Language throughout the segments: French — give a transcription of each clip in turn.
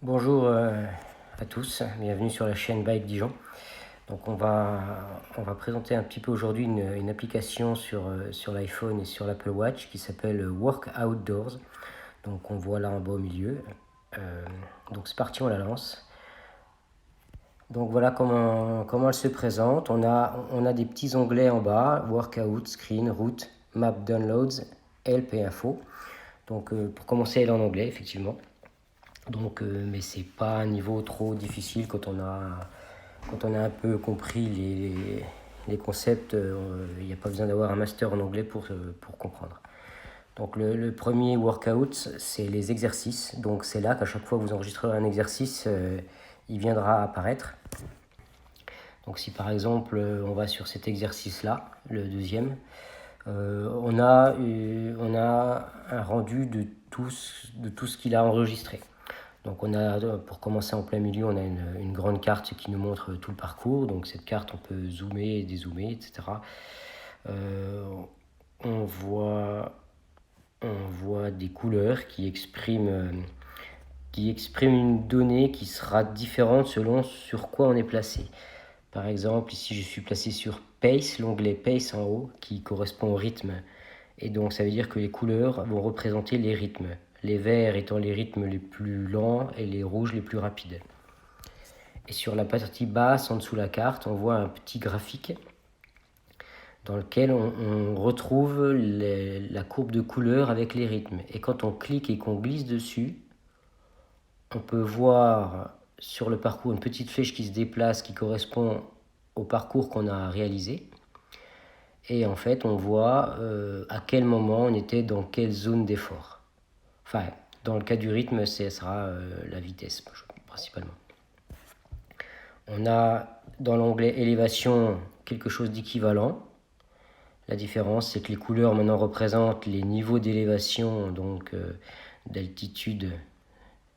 Bonjour à tous, bienvenue sur la chaîne Bike Dijon. Donc on va présenter un petit peu aujourd'hui une application sur l'iPhone et sur l'Apple Watch qui s'appelle Work Outdoors. Donc on voit là en bas au milieu. Donc c'est parti, on la lance. Donc voilà comment elle se présente. On a des petits onglets en bas, Workout, Screen, Route, Map Downloads, Help et Info. Donc pour commencer, elle est en anglais effectivement. Donc, mais c'est pas un niveau trop difficile quand on a un peu compris les concepts. Il n'y a pas besoin d'avoir un master en anglais pour comprendre. Donc le premier workout, c'est les exercices. Donc c'est là qu'à chaque fois que vous enregistrerez un exercice, il viendra apparaître. Donc si par exemple on va sur cet exercice-là, le deuxième, on a un rendu de tout ce qu'il a enregistré. Donc on a, pour commencer en plein milieu, on a une grande carte qui nous montre tout le parcours. Donc cette carte, on peut zoomer et dézoomer, etc. On voit des couleurs qui expriment une donnée qui sera différente selon sur quoi on est placé. Par exemple, ici je suis placé sur Pace, l'onglet Pace en haut, qui correspond au rythme. Et donc ça veut dire que les couleurs vont représenter les rythmes. Les verts étant les rythmes les plus lents et les rouges les plus rapides. Et sur la partie basse, en dessous de la carte, on voit un petit graphique dans lequel on retrouve la courbe de couleurs avec les rythmes. Et quand on clique et qu'on glisse dessus, on peut voir sur le parcours une petite flèche qui se déplace qui correspond au parcours qu'on a réalisé. Et en fait, on voit à quel moment on était dans quelle zone d'effort. Enfin, dans le cas du rythme, ce sera la vitesse, principalement. On a dans l'onglet élévation quelque chose d'équivalent. La différence, c'est que les couleurs maintenant représentent les niveaux d'élévation, donc d'altitude,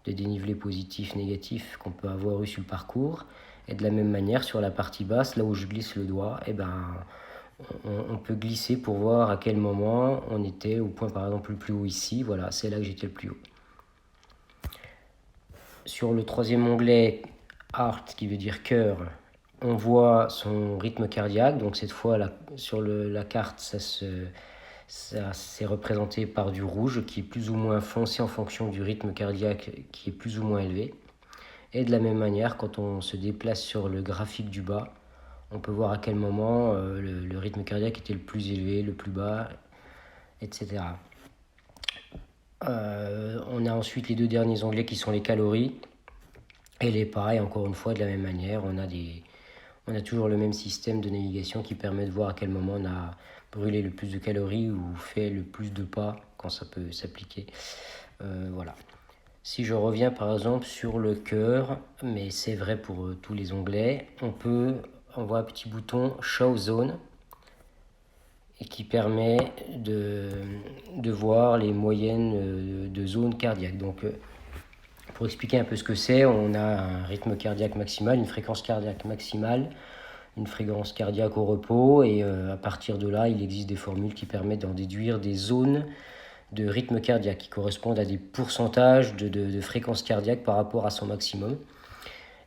de dénivelé positif, négatif qu'on peut avoir eu sur le parcours. Et de la même manière, sur la partie basse, là où je glisse le doigt, on peut glisser pour voir à quel moment on était au point par exemple le plus haut ici. Voilà, c'est là que j'étais le plus haut. Sur le troisième onglet, Heart, qui veut dire cœur, on voit son rythme cardiaque. Donc cette fois, sur la carte, ça c'est représenté par du rouge qui est plus ou moins foncé en fonction du rythme cardiaque qui est plus ou moins élevé. Et de la même manière, quand on se déplace sur le graphique du bas, on peut voir à quel moment le rythme cardiaque était le plus élevé, le plus bas, etc. On a ensuite les deux derniers onglets qui sont les calories. Et les pareil, encore une fois, de la même manière, on a toujours le même système de navigation qui permet de voir à quel moment on a brûlé le plus de calories ou fait le plus de pas quand ça peut s'appliquer. Voilà. Si je reviens par exemple sur le cœur, mais c'est vrai pour tous les onglets, on voit un petit bouton Show Zone et qui permet de voir les moyennes de zones cardiaques. Donc pour expliquer un peu ce que c'est, on a un rythme cardiaque maximal, une fréquence cardiaque maximale, une fréquence cardiaque au repos, et à partir de là, il existe des formules qui permettent d'en déduire des zones de rythme cardiaque qui correspondent à des pourcentages de fréquence cardiaque par rapport à son maximum.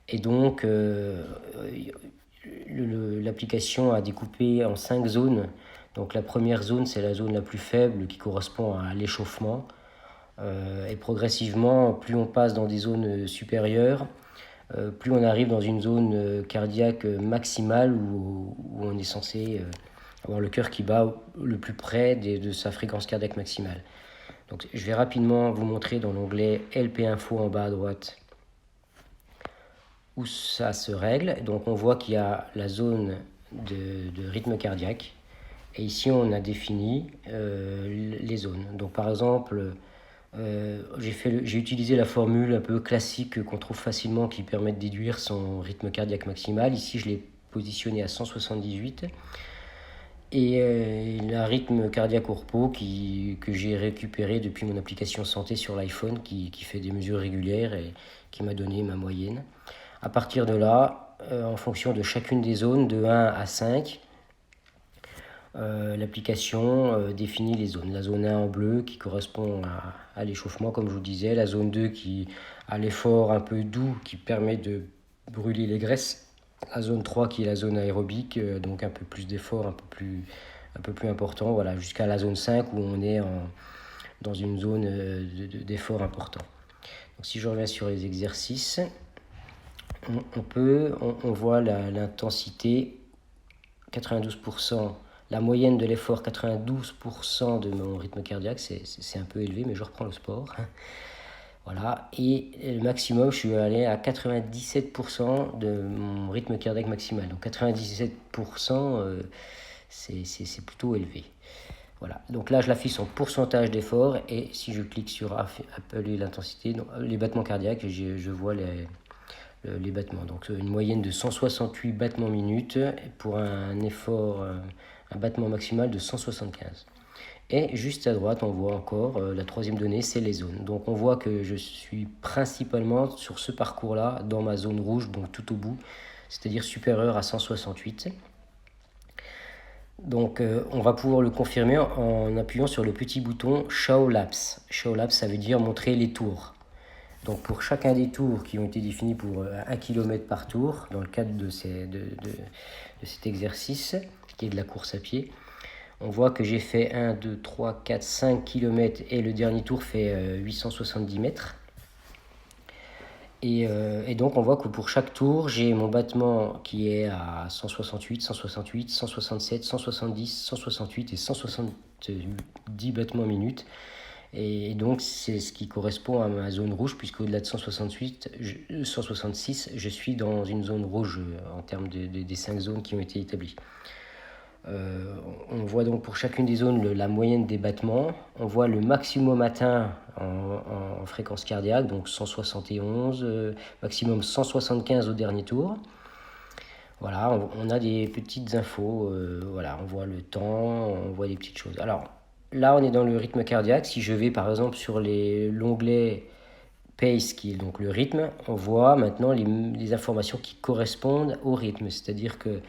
Et donc, l'application a découpé en 5 zones. Donc la première zone, c'est la zone la plus faible qui correspond à l'échauffement. Et progressivement, plus on passe dans des zones supérieures, plus on arrive dans une zone cardiaque maximale où on est censé avoir le cœur qui bat le plus près de sa fréquence cardiaque maximale. Donc, je vais rapidement vous montrer dans l'onglet LP Info en bas à droite où ça se règle. Donc on voit qu'il y a la zone de rythme cardiaque. Et ici, on a défini les zones. Donc par exemple, j'ai utilisé la formule un peu classique qu'on trouve facilement qui permet de déduire son rythme cardiaque maximal. Ici, je l'ai positionné à 178. Et le rythme cardiaque au repos que j'ai récupéré depuis mon application santé sur l'iPhone qui fait des mesures régulières et qui m'a donné ma moyenne. À partir de là, en fonction de chacune des zones, de 1 à 5, L'application définit les zones. La zone 1 en bleu qui correspond à l'échauffement, comme je vous disais. La zone 2 qui a l'effort un peu doux qui permet de brûler les graisses. La zone 3 qui est la zone aérobique, donc un peu plus d'effort, un peu plus important. Voilà, jusqu'à la zone 5 où on est dans une zone d'effort important. Donc si je reviens sur les exercices, on voit l'intensité 92%. La moyenne de l'effort, 92% de mon rythme cardiaque, c'est un peu élevé, mais je reprends le sport. Voilà, et le maximum, je suis allé à 97% de mon rythme cardiaque maximal. Donc 97%, c'est plutôt élevé. Voilà, donc là je l'affiche en pourcentage d'effort, et si je clique sur appeler l'intensité, les battements cardiaques, je vois les battements. Donc une moyenne de 168 battements minutes pour un effort, un battement maximal de 175. Et juste à droite, on voit encore la troisième donnée, c'est les zones. Donc on voit que je suis principalement sur ce parcours-là, dans ma zone rouge, donc tout au bout, c'est-à-dire supérieur à 168. Donc on va pouvoir le confirmer en appuyant sur le petit bouton Show Laps. Show Laps, ça veut dire montrer les tours. Donc pour chacun des tours qui ont été définis pour 1 km par tour, dans le cadre de cet exercice, qui est de la course à pied, on voit que j'ai fait 1, 2, 3, 4, 5 km et le dernier tour fait 870 mètres. Et donc on voit que pour chaque tour, j'ai mon battement qui est à 168, 168, 167, 170, 168 et 170 battements minutes. Et donc c'est ce qui correspond à ma zone rouge, puisqu'au-delà de 166, je suis dans une zone rouge en termes des 5 zones qui ont été établies. On voit donc pour chacune des zones la moyenne des battements. On voit le maximum atteint en fréquence cardiaque, donc 171, maximum 175 au dernier tour. Voilà, on a des petites infos, voilà, on voit le temps, on voit des petites choses. Alors là, on est dans le rythme cardiaque. Si je vais par exemple sur l'onglet Pace, qui est donc le rythme, on voit maintenant les informations qui correspondent au rythme. C'est-à-dire que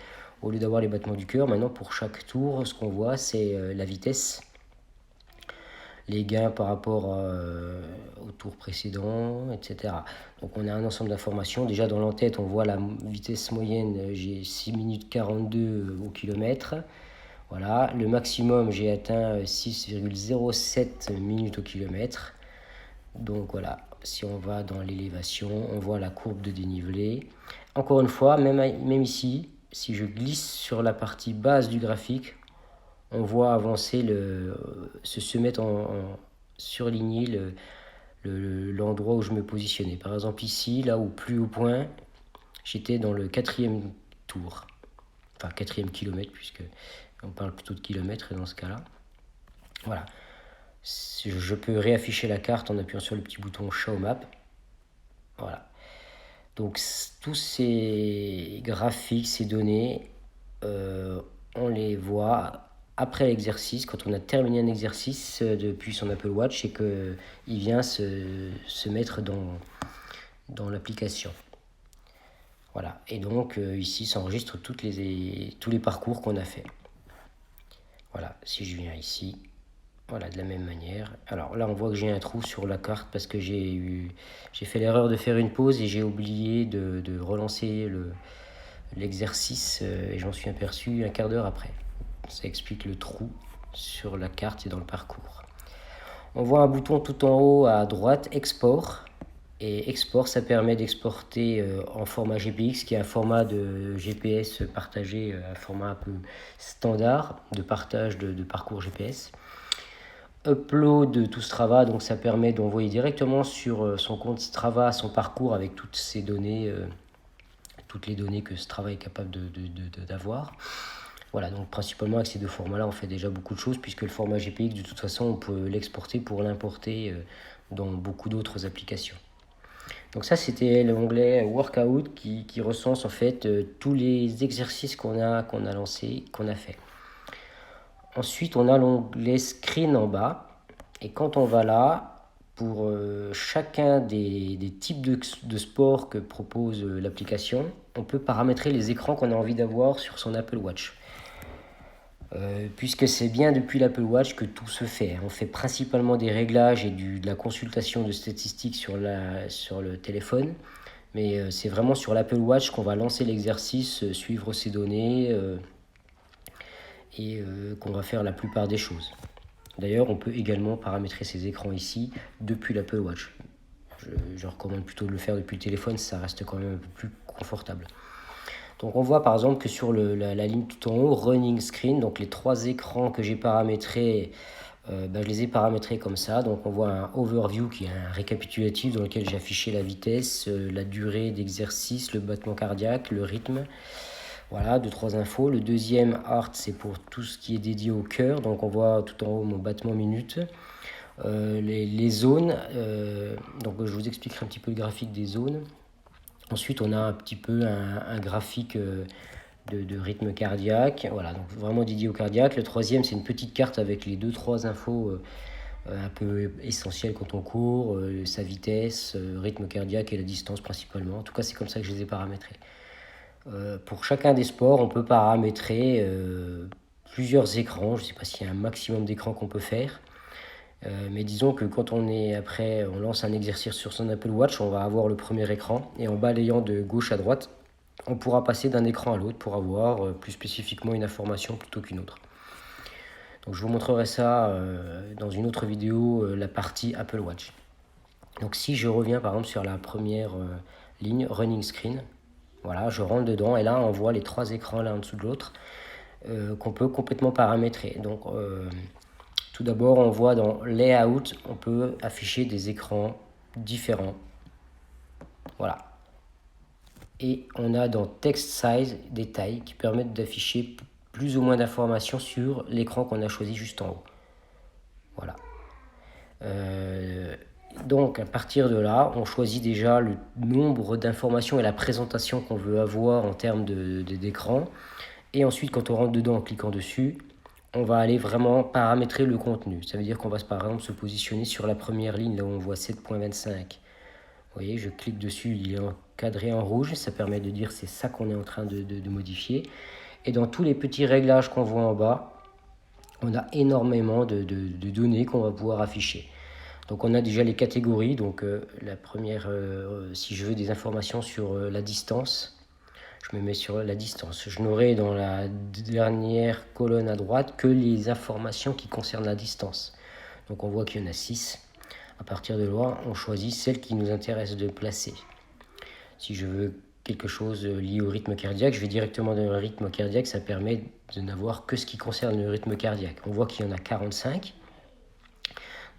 au lieu d'avoir les battements du cœur, maintenant pour chaque tour, ce qu'on voit, c'est la vitesse, les gains par rapport au tour précédent, etc. Donc on a un ensemble d'informations. Déjà dans l'entête, on voit la vitesse moyenne, j'ai 6 minutes 42 au kilomètre. Voilà, le maximum, j'ai atteint 6,07 minutes au kilomètre. Donc voilà, si on va dans l'élévation, on voit la courbe de dénivelé. Encore une fois, même ici, si je glisse sur la partie basse du graphique, on voit avancer, se mettre en surligné l'endroit où je me positionnais. Par exemple ici, là où plus haut point, j'étais dans le 4e tour. Enfin 4e kilomètre, puisque on parle plutôt de kilomètres dans ce cas-là. Voilà. Je peux réafficher la carte en appuyant sur le petit bouton Show Map. Voilà. Donc tous ces graphiques, ces données, on les voit après l'exercice, quand on a terminé un exercice depuis son Apple Watch, et qu'il vient se mettre dans l'application. Voilà. Et donc ici s'enregistre tous les parcours qu'on a fait. Voilà. Si je viens ici, voilà, de la même manière. Alors là, on voit que j'ai un trou sur la carte parce que j'ai fait l'erreur de faire une pause et j'ai oublié de relancer l'exercice et j'en suis aperçu un quart d'heure après. Ça explique le trou sur la carte et dans le parcours. On voit un bouton tout en haut à droite, Export. Et Export, ça permet d'exporter en format GPX, qui est un format de GPS partagé, un format un peu standard de partage de parcours GPS. Upload to Strava, donc ça permet d'envoyer directement sur son compte Strava son parcours avec toutes ces données, toutes les données que Strava est capable d'avoir. Voilà, donc principalement avec ces deux formats-là, on fait déjà beaucoup de choses, puisque le format GPX, de toute façon, on peut l'exporter pour l'importer dans beaucoup d'autres applications. Donc ça, c'était l'onglet Workout qui recense en fait tous les exercices qu'on a lancés, qu'on a fait. Ensuite, on a l'onglet Screen en bas. Et quand on va là, pour chacun des types de sport que propose l'application, on peut paramétrer les écrans qu'on a envie d'avoir sur son Apple Watch. puisque c'est bien depuis l'Apple Watch que tout se fait. On fait principalement des réglages et de la consultation de statistiques sur le téléphone, mais c'est vraiment sur l'Apple Watch qu'on va lancer l'exercice, suivre ces données et qu'on va faire la plupart des choses. D'ailleurs, on peut également paramétrer ces écrans ici depuis l'Apple Watch. Je recommande plutôt de le faire depuis le téléphone, ça reste quand même un peu plus confortable. Donc on voit par exemple que sur la ligne tout en haut, Running Screen, donc les 3 écrans que j'ai paramétrés, je les ai paramétrés comme ça. Donc on voit un Overview qui est un récapitulatif dans lequel j'ai affiché la vitesse, la durée d'exercice, le battement cardiaque, le rythme. Voilà, 2-3 infos. Le deuxième Heart, c'est pour tout ce qui est dédié au cœur. Donc on voit tout en haut mon battement minute. Les zones, donc je vous expliquerai un petit peu le graphique des zones. Ensuite, on a un petit peu un graphique de rythme cardiaque. Voilà, donc vraiment dédié au cardiaque. Le troisième, c'est une petite carte avec les 2-3 infos un peu essentielles quand on court, sa vitesse, rythme cardiaque et la distance principalement. En tout cas, c'est comme ça que je les ai paramétrés. Pour chacun des sports, on peut paramétrer plusieurs écrans. Je ne sais pas s'il y a un maximum d'écrans qu'on peut faire. Mais disons que quand on lance un exercice sur son Apple Watch, on va avoir le premier écran et en balayant de gauche à droite, on pourra passer d'un écran à l'autre pour avoir plus spécifiquement une information plutôt qu'une autre. Donc je vous montrerai ça dans une autre vidéo, la partie Apple Watch. Donc si je reviens par exemple sur la première ligne, Running Screen, voilà, je rentre dedans et là on voit les 3 écrans l'un en dessous de l'autre qu'on peut complètement paramétrer. Donc tout d'abord, on voit dans Layout, on peut afficher des écrans différents. Voilà. Et on a dans Text Size des tailles qui permettent d'afficher plus ou moins d'informations sur l'écran qu'on a choisi juste en haut. Voilà. Donc à partir de là, on choisit déjà le nombre d'informations et la présentation qu'on veut avoir en termes d'écran. Et ensuite, quand on rentre dedans en cliquant dessus, on va aller vraiment paramétrer le contenu. Ça veut dire qu'on va par exemple se positionner sur la première ligne, là où on voit 7.25. Vous voyez, je clique dessus, il est encadré en rouge, ça permet de dire c'est ça qu'on est en train de modifier. Et dans tous les petits réglages qu'on voit en bas, on a énormément de données qu'on va pouvoir afficher. Donc on a déjà les catégories, donc la première, si je veux des informations sur la distance, je me mets sur la distance. Je n'aurai dans la dernière colonne à droite que les informations qui concernent la distance. Donc on voit qu'il y en a 6. À partir de là, on choisit celle qui nous intéresse de placer. Si je veux quelque chose lié au rythme cardiaque, je vais directement dans le rythme cardiaque. Ça permet de n'avoir que ce qui concerne le rythme cardiaque. On voit qu'il y en a 45.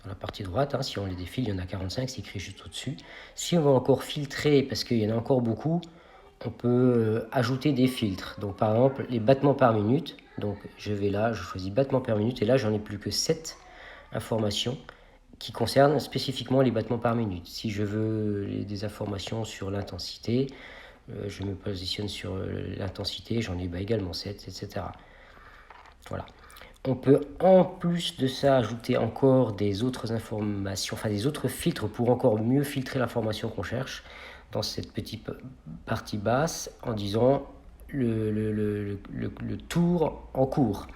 Dans la partie droite, si on les défile, il y en a 45, c'est écrit juste au-dessus. Si on va encore filtrer, parce qu'il y en a encore beaucoup, on peut ajouter des filtres. Donc par exemple, les battements par minute. Donc je vais là, je choisis battements par minute et là j'en ai plus que 7 informations qui concernent spécifiquement les battements par minute. Si je veux des informations sur l'intensité, je me positionne sur l'intensité, j'en ai également 7, etc. Voilà. On peut en plus de ça ajouter encore des autres informations, enfin des autres filtres pour encore mieux filtrer l'information qu'on cherche dans cette petite partie basse en disant le tour en cours.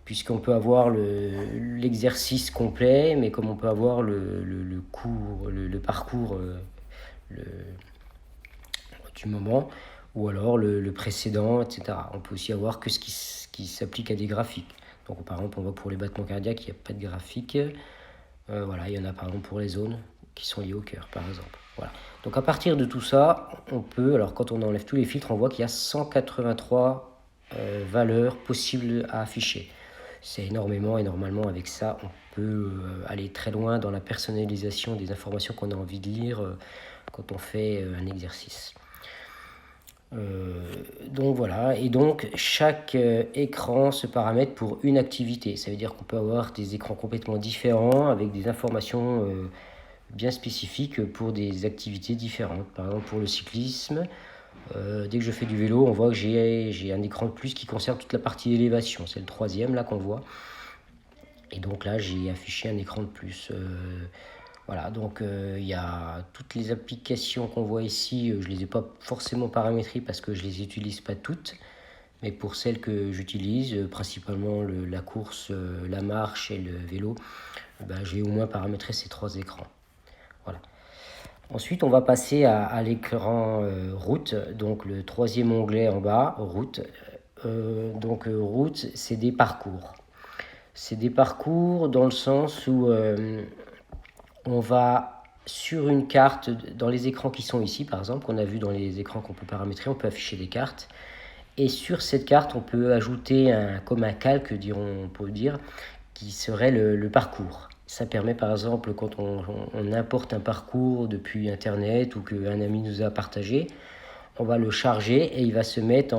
Puisqu'on peut avoir l'exercice complet, mais comme on peut avoir le parcours du moment, ou alors le précédent, etc. On peut aussi avoir que ce qui s'applique à des graphiques. Donc par exemple, on voit pour les battements cardiaques, il n'y a pas de graphique. Voilà, il y en a par exemple pour les zones qui sont liées au cœur, par exemple. Voilà. Donc à partir de tout ça, on peut, alors quand on enlève tous les filtres, on voit qu'il y a 183 valeurs possibles à afficher. C'est énormément et normalement avec ça, on peut aller très loin dans la personnalisation des informations qu'on a envie de lire quand on fait un exercice. Donc voilà, et donc chaque écran se paramètre pour une activité. Ça veut dire qu'on peut avoir des écrans complètement différents avec des informations bien spécifiques pour des activités différentes. Par exemple pour le cyclisme, dès que je fais du vélo, on voit que j'ai un écran de plus qui concerne toute la partie élévation. C'est le troisième là qu'on voit. Et donc là j'ai affiché un écran de plus. Voilà, donc il y a toutes les applications qu'on voit ici, je ne les ai pas forcément paramétrées parce que je ne les utilise pas toutes. Mais pour celles que j'utilise, principalement la course, la marche et le vélo, j'ai au moins paramétré ces 3 écrans. Voilà. Ensuite, on va passer à l'écran route, donc le 3e onglet en bas, route. Route, c'est des parcours. C'est des parcours dans le sens où on va sur une carte, dans les écrans qui sont ici par exemple, qu'on a vu dans les écrans qu'on peut paramétrer, on peut afficher des cartes. Et sur cette carte, on peut ajouter comme un calque, on peut dire, qui serait le parcours. Ça permet par exemple quand on importe un parcours depuis Internet ou qu'un ami nous a partagé, on va le charger et il va se mettre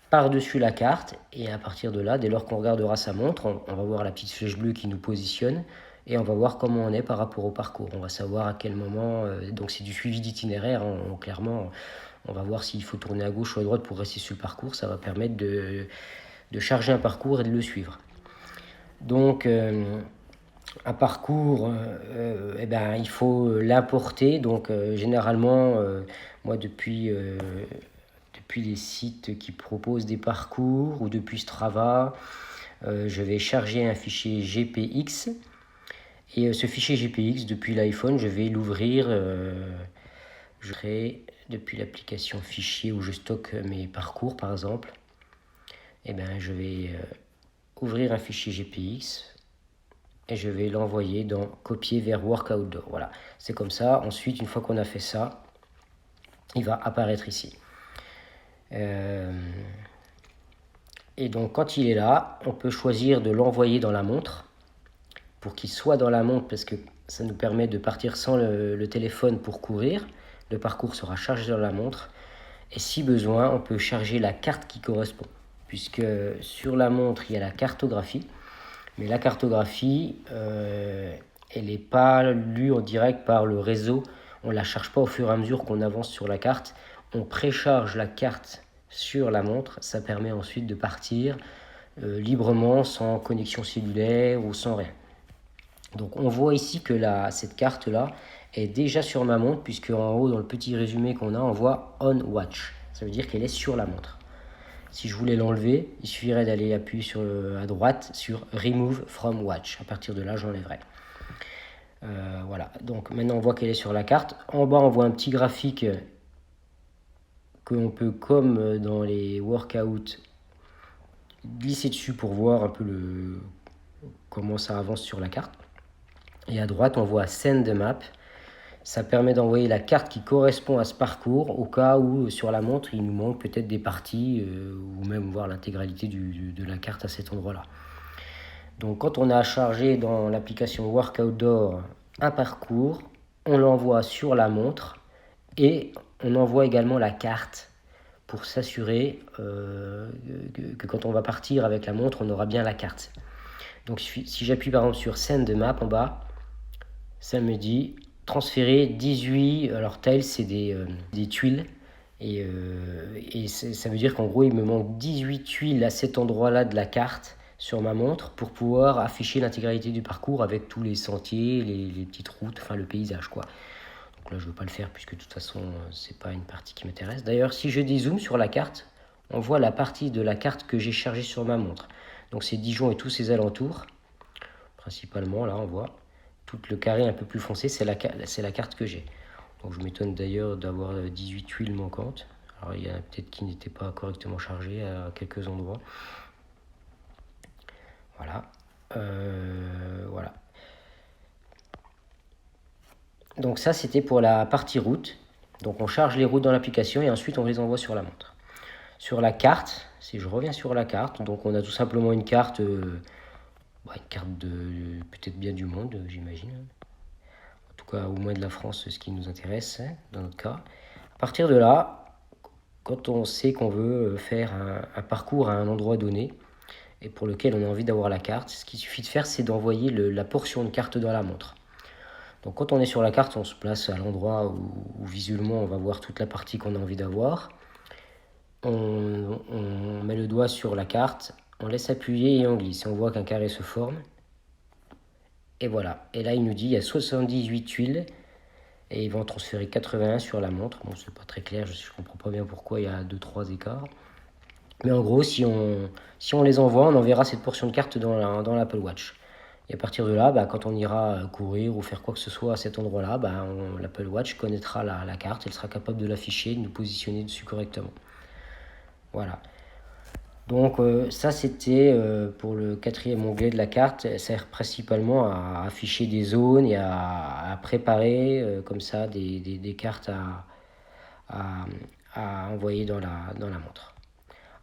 par-dessus la carte. Et à partir de là, dès lors qu'on regardera sa montre, on va voir la petite flèche bleue qui nous positionne et on va voir comment on est par rapport au parcours. On va savoir à quel moment, donc c'est du suivi d'itinéraire, clairement. On va voir s'il faut tourner à gauche ou à droite pour rester sur le parcours. Ça va permettre de charger un parcours et de le suivre. Donc, un parcours, il faut l'importer. Donc, généralement, moi, depuis les sites qui proposent des parcours ou depuis Strava, je vais charger un fichier GPX. Et ce fichier GPX, depuis l'iPhone, je vais l'ouvrir. Je crée depuis l'application fichier où je stocke mes parcours par exemple, je vais ouvrir un fichier GPX et je vais l'envoyer dans copier vers Workoutdoor. Voilà, c'est comme ça. Ensuite, une fois qu'on a fait ça, il va apparaître ici. Et donc quand il est là, on peut choisir de l'envoyer dans la montre pour qu'il soit dans la montre parce que ça nous permet de partir sans le téléphone pour courir. Le parcours sera chargé dans la montre. Et si besoin, on peut charger la carte qui correspond. Puisque sur la montre, il y a la cartographie. Mais la cartographie, elle n'est pas lue en direct par le réseau. On ne la charge pas au fur et à mesure qu'on avance sur la carte. On précharge la carte sur la montre. Ça permet ensuite de partir librement, sans connexion cellulaire ou sans rien. Donc on voit ici que cette carte-là est déjà sur ma montre, puisque en haut, dans le petit résumé qu'on a, on voit On Watch. Ça veut dire qu'elle est sur la montre. Si je voulais l'enlever, il suffirait d'aller appuyer à droite sur Remove from Watch. À partir de là, j'enlèverai. Voilà, donc maintenant on voit qu'elle est sur la carte. En bas, on voit un petit graphique que l'on peut, comme dans les workouts, glisser dessus pour voir un peu comment ça avance sur la carte. Et à droite, on voit Send the Map. Ça permet d'envoyer la carte qui correspond à ce parcours au cas où sur la montre il nous manque peut-être des parties ou même voir l'intégralité de la carte à cet endroit-là. Donc quand on a chargé dans l'application Workoutdoor un parcours, on l'envoie sur la montre et on envoie également la carte pour s'assurer que quand on va partir avec la montre, on aura bien la carte. Donc si j'appuie par exemple sur Send the Map en bas, ça me dit transférer 18, alors tiles c'est des tuiles, et ça veut dire qu'en gros il me manque 18 tuiles à cet endroit-là de la carte sur ma montre pour pouvoir afficher l'intégralité du parcours avec tous les sentiers, les petites routes, enfin le paysage quoi. Donc là je ne veux pas le faire puisque de toute façon c'est pas une partie qui m'intéresse. D'ailleurs si je dézoome sur la carte, on voit la partie de la carte que j'ai chargée sur ma montre. Donc c'est Dijon et tous ses alentours, principalement là on voit. Tout le carré un peu plus foncé, c'est la carte que j'ai. Donc je m'étonne d'ailleurs d'avoir 18 tuiles manquantes. Alors il y en a peut-être qui n'étaient pas correctement chargées à quelques endroits. Voilà. Voilà. Donc ça c'était pour la partie route. Donc on charge les routes dans l'application et ensuite on les envoie sur la montre. Sur la carte, si je reviens sur la carte, donc on a tout simplement une carte, une carte de peut-être bien du monde, j'imagine. En tout cas, au moins de la France, ce qui nous intéresse, dans notre cas. À partir de là, quand on sait qu'on veut faire un parcours à un endroit donné, et pour lequel on a envie d'avoir la carte, ce qu'il suffit de faire, c'est d'envoyer la portion de carte dans la montre. Donc quand on est sur la carte, on se place à l'endroit où visuellement on va voir toute la partie qu'on a envie d'avoir. On met le doigt sur la carte, on laisse appuyer et on glisse. On voit qu'un carré se forme. Et voilà. Et là, il nous dit il y a 78 tuiles et ils vont transférer 81 sur la montre. Bon, c'est pas très clair, je comprends pas bien pourquoi il y a 2-3 écarts. Mais en gros, si on les envoie, on enverra cette portion de carte dans l'Apple Watch. Et à partir de là, quand on ira courir ou faire quoi que ce soit à cet endroit-là, l'Apple Watch connaîtra la carte, elle sera capable de l'afficher, de nous positionner dessus correctement. Voilà. Donc ça c'était pour le quatrième onglet de la carte. Ça sert principalement à afficher des zones et à préparer comme ça des cartes à envoyer dans la montre.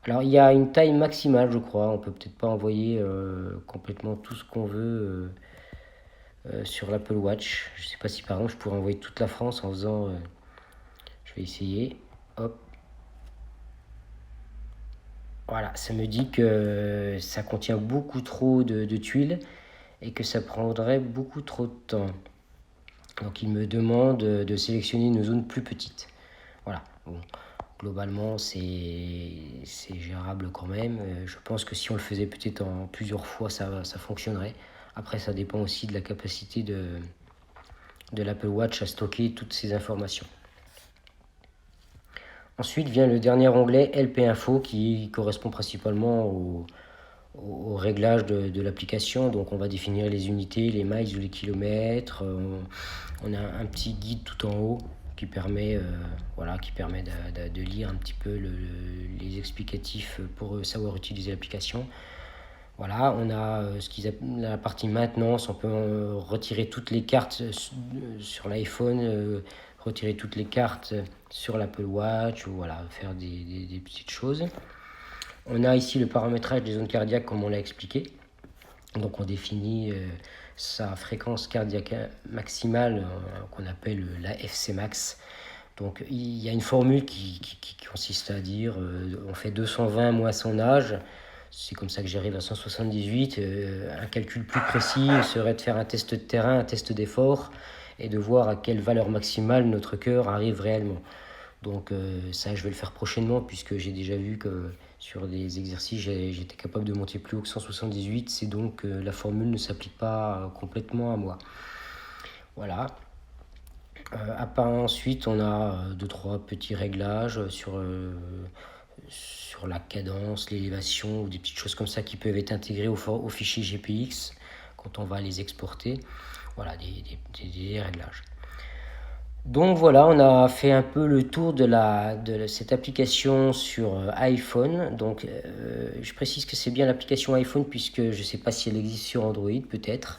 Alors il y a une taille maximale je crois, on peut peut-être pas envoyer complètement tout ce qu'on veut sur l'Apple Watch. Je sais pas si par exemple je pourrais envoyer toute la France en faisant... je vais essayer. Hop. Voilà, ça me dit que ça contient beaucoup trop de tuiles et que ça prendrait beaucoup trop de temps. Donc il me demande de sélectionner une zone plus petite. Voilà, bon, globalement c'est gérable quand même. Je pense que si on le faisait peut-être en plusieurs fois, ça fonctionnerait. Après ça dépend aussi de la capacité de l'Apple Watch à stocker toutes ces informations. Ensuite vient le dernier onglet LP Info qui correspond principalement au réglage de l'application. Donc on va définir les unités, les miles ou les kilomètres. On a un petit guide tout en haut qui permet, de lire un petit peu les explicatifs pour savoir utiliser l'application. Voilà, on a la partie maintenance, on peut retirer toutes les cartes sur l'iPhone, retirer toutes les cartes sur l'Apple Watch, ou voilà, faire des petites choses. On a ici le paramétrage des zones cardiaques comme on l'a expliqué. Donc on définit sa fréquence cardiaque maximale qu'on appelle la FC max. Donc il y a une formule qui consiste à dire on fait 220 moins son âge. C'est comme ça que j'arrive à 178. Un calcul plus précis serait de faire un test de terrain, un test d'effort et de voir à quelle valeur maximale notre cœur arrive réellement. Donc ça, je vais le faire prochainement puisque j'ai déjà vu que sur des exercices, j'étais capable de monter plus haut que 178. C'est donc la formule ne s'applique pas complètement à moi. Voilà. Ensuite, on a 2-3 petits réglages sur la cadence, l'élévation ou des petites choses comme ça qui peuvent être intégrées au fichier GPX quand on va les exporter. Voilà, des réglages. Donc voilà, on a fait un peu le tour de cette application sur iPhone. Donc je précise que c'est bien l'application iPhone puisque je ne sais pas si elle existe sur Android peut-être.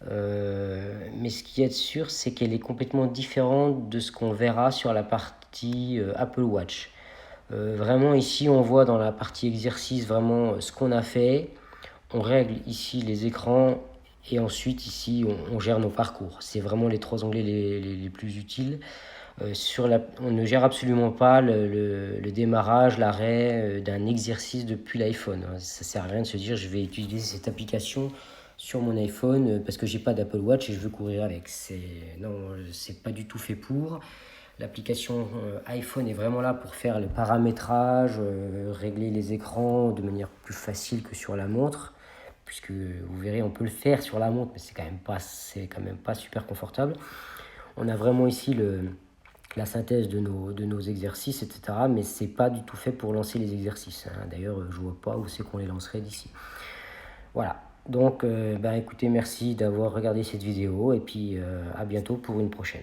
Mais ce qui est sûr, c'est qu'elle est complètement différente de ce qu'on verra sur la partie Apple Watch. Vraiment ici on voit dans la partie exercice vraiment ce qu'on a fait. On règle ici les écrans et ensuite ici on gère nos parcours. C'est vraiment les trois onglets les plus utiles. On ne gère absolument pas le démarrage, l'arrêt d'un exercice depuis l'iPhone. Ça ne sert à rien de se dire je vais utiliser cette application sur mon iPhone parce que j'ai pas d'Apple Watch et je veux courir avec. Non, c'est pas du tout fait pour. L'application iPhone est vraiment là pour faire le paramétrage, régler les écrans de manière plus facile que sur la montre, puisque vous verrez, on peut le faire sur la montre, mais c'est quand même pas super confortable. On a vraiment ici la synthèse de nos exercices, etc. Mais c'est pas du tout fait pour lancer les exercices. D'ailleurs, je vois pas où c'est qu'on les lancerait d'ici. Voilà. Donc, écoutez, merci d'avoir regardé cette vidéo et puis à bientôt pour une prochaine.